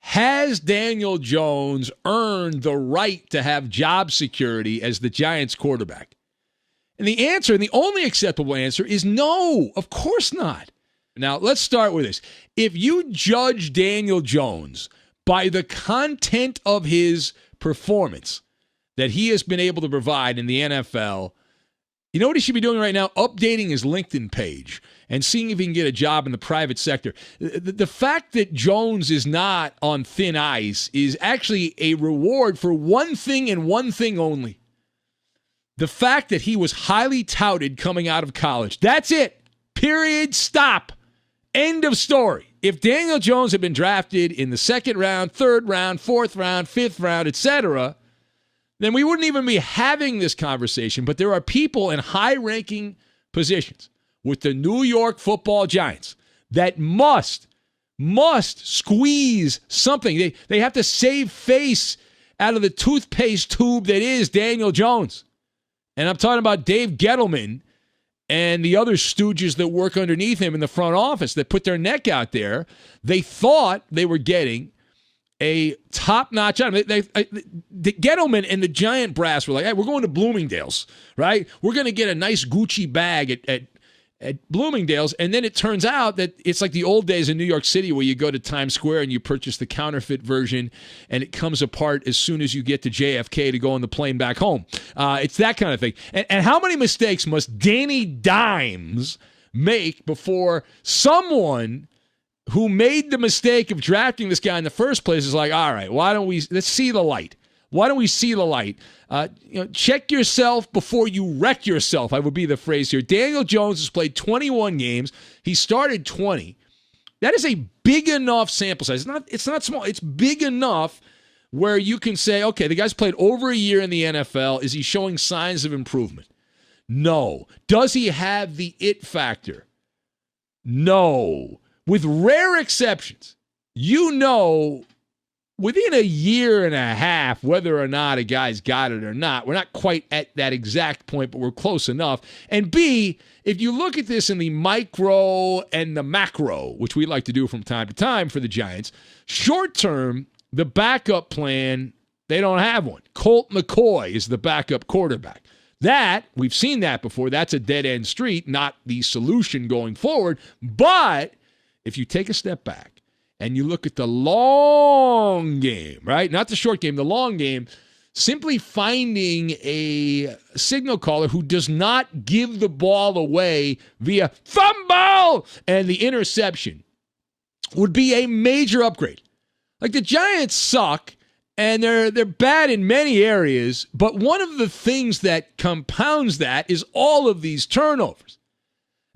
Has Daniel Jones earned the right to have job security as the Giants quarterback? And the answer, and the only acceptable answer, is no, of course not. Now, let's start with this. If you judge Daniel Jones by the content of his performance that he has been able to provide in the NFL, you know what he should be doing right now? Updating his LinkedIn page and seeing if he can get a job in the private sector. The fact that Jones is not on thin ice is actually a reward for one thing and one thing only. The fact that he was highly touted coming out of college. That's it. Period. Stop. End of story. If Daniel Jones had been drafted in the second round, third round, fourth round, fifth round, etc., then we wouldn't even be having this conversation. But there are people in high-ranking positions with the New York Football Giants that must squeeze something. They have to save face out of the toothpaste tube that is Daniel Jones. And I'm talking about Dave Gettleman and the other stooges that work underneath him in the front office that put their neck out there. They thought they were getting a top-notch item. The Gettleman and the Giant brass were like, hey, we're going to Bloomingdale's, right? We're going to get a nice Gucci bag at Bloomingdale's. And then it turns out that it's like the old days in New York City where you go to Times Square and you purchase the counterfeit version and it comes apart as soon as you get to JFK to go on the plane back home. It's that kind of thing. And how many mistakes must Danny Dimes make before someone who made the mistake of drafting this guy in the first place is like, all right, let's see the light. Why don't we see the light? Check yourself before you wreck yourself, I would be the phrase here. Daniel Jones has played 21 games. He started 20. That is a big enough sample size. It's not small. It's big enough where you can say, okay, the guy's played over a year in the NFL. Is he showing signs of improvement? No. Does he have the it factor? No. With rare exceptions, within a year and a half, whether or not a guy's got it or not. We're not quite at that exact point, but we're close enough. And B, if you look at this in the micro and the macro, which we like to do from time to time for the Giants, short term, the backup plan, they don't have one. Colt McCoy is the backup quarterback. That, we've seen that before. That's a dead-end street, not the solution going forward. But if you take a step back and you look at the long game, right? Not the short game, the long game, simply finding a signal caller who does not give the ball away via fumble and the interception would be a major upgrade. Like, the Giants suck, and they're bad in many areas, but one of the things that compounds that is all of these turnovers.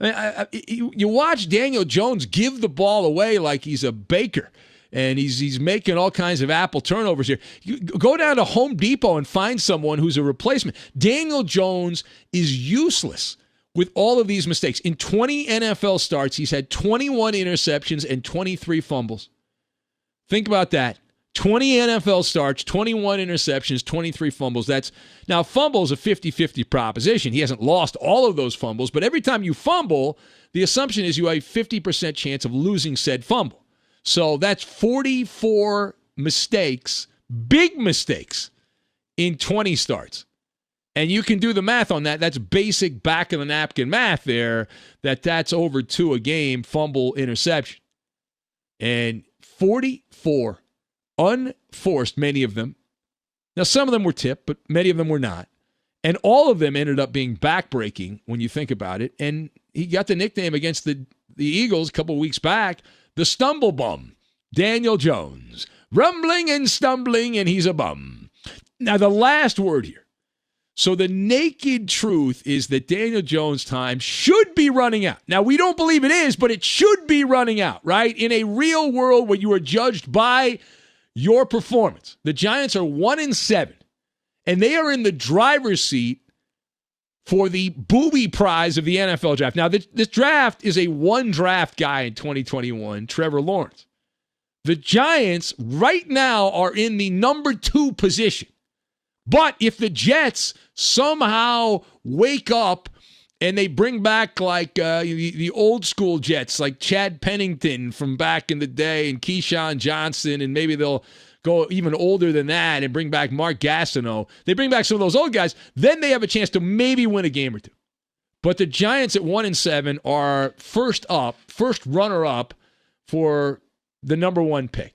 I mean, you watch Daniel Jones give the ball away like he's a baker, and he's making all kinds of apple turnovers here. You go down to Home Depot and find someone who's a replacement. Daniel Jones is useless with all of these mistakes. In 20 NFL starts, he's had 21 interceptions and 23 fumbles. Think about that. 20 NFL starts, 21 interceptions, 23 fumbles. Now, fumble is a 50-50 proposition. He hasn't lost all of those fumbles, but every time you fumble, the assumption is you have a 50% chance of losing said fumble. So that's 44 mistakes, big mistakes, in 20 starts. And you can do the math on that. That's basic back-of-the-napkin math there, that's over 2 a game, fumble, interception. And 44 unforced, many of them. Now, some of them were tipped, but many of them were not. And all of them ended up being backbreaking when you think about it. And he got the nickname against the Eagles a couple of weeks back, the Stumble Bum, Daniel Jones. Rumbling and stumbling, and he's a bum. Now, the last word here. So the naked truth is that Daniel Jones' time should be running out. Now, we don't believe it is, but it should be running out, right? In a real world where you are judged by your performance. The Giants are 1-7, and they are in the driver's seat for the booby prize of the NFL draft. Now, this draft is a one-draft guy in 2021, Trevor Lawrence. The Giants right now are in the number 2 position. But if the Jets somehow wake up and they bring back like the old school Jets, like Chad Pennington from back in the day and Keyshawn Johnson, and maybe they'll go even older than that and bring back Mark Gastineau. They bring back some of those old guys. Then they have a chance to maybe win a game or two. But the Giants at 1-7 are first runner-up for the number one pick.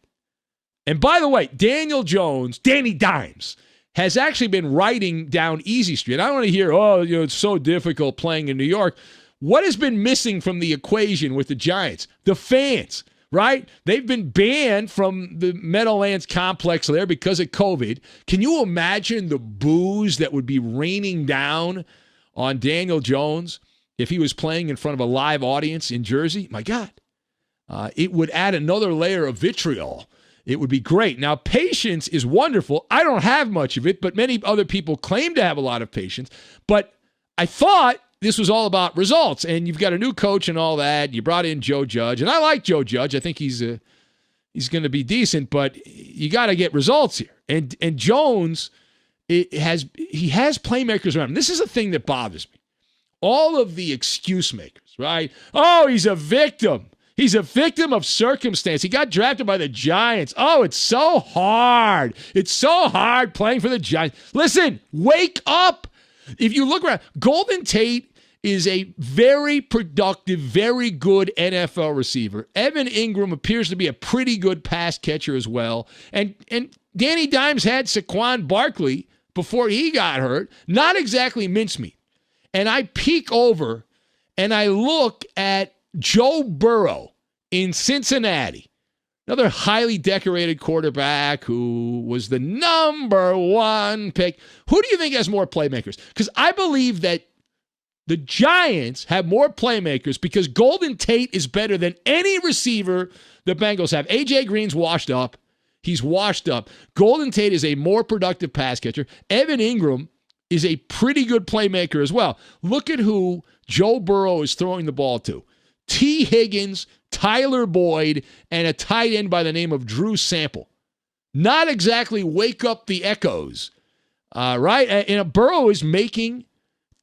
And by the way, Daniel Jones, Danny Dimes, has actually been riding down Easy Street. I don't want to hear, it's so difficult playing in New York. What has been missing from the equation with the Giants? The fans, right? They've been banned from the Meadowlands complex there because of COVID. Can you imagine the boos that would be raining down on Daniel Jones if he was playing in front of a live audience in Jersey? My God. It would add another layer of vitriol. It would be great. Now, patience is wonderful. I don't have much of it, but many other people claim to have a lot of patience. But I thought this was all about results, and you've got a new coach and all that. You brought in Joe Judge, and I like Joe Judge. I think he's going to be decent, but you got to get results here. And Jones, he has playmakers around him. This is a thing that bothers me. All of the excuse makers, right? Oh, he's a victim. He's a victim of circumstance. He got drafted by the Giants. Oh, it's so hard. It's so hard playing for the Giants. Listen, wake up. If you look around, Golden Tate is a very productive, very good NFL receiver. Evan Ingram appears to be a pretty good pass catcher as well. And Danny Dimes had Saquon Barkley before he got hurt. Not exactly mincemeat. And I peek over and I look at Joe Burrow in Cincinnati, another highly decorated quarterback who was the number one pick. Who do you think has more playmakers? Because I believe that the Giants have more playmakers because Golden Tate is better than any receiver the Bengals have. A.J. Green's washed up. He's washed up. Golden Tate is a more productive pass catcher. Evan Ingram is a pretty good playmaker as well. Look at who Joe Burrow is throwing the ball to. T. Higgins, Tyler Boyd, and a tight end by the name of Drew Sample. Not exactly wake up the echoes, right? And Burrow is making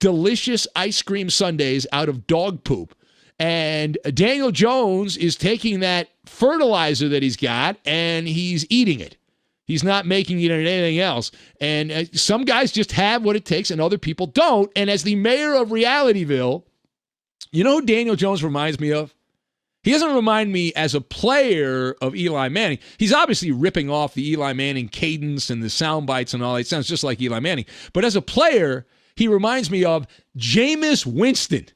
delicious ice cream sundaes out of dog poop. And Daniel Jones is taking that fertilizer that he's got, and he's eating it. He's not making it into anything else. And some guys just have what it takes, and other people don't. And as the mayor of Realityville, you know who Daniel Jones reminds me of? He doesn't remind me as a player of Eli Manning. He's obviously ripping off the Eli Manning cadence and the sound bites and all that. It sounds just like Eli Manning. But as a player, he reminds me of Jameis Winston.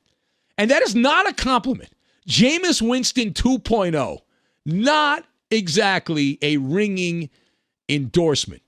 And that is not a compliment. Jameis Winston 2.0. Not exactly a ringing endorsement.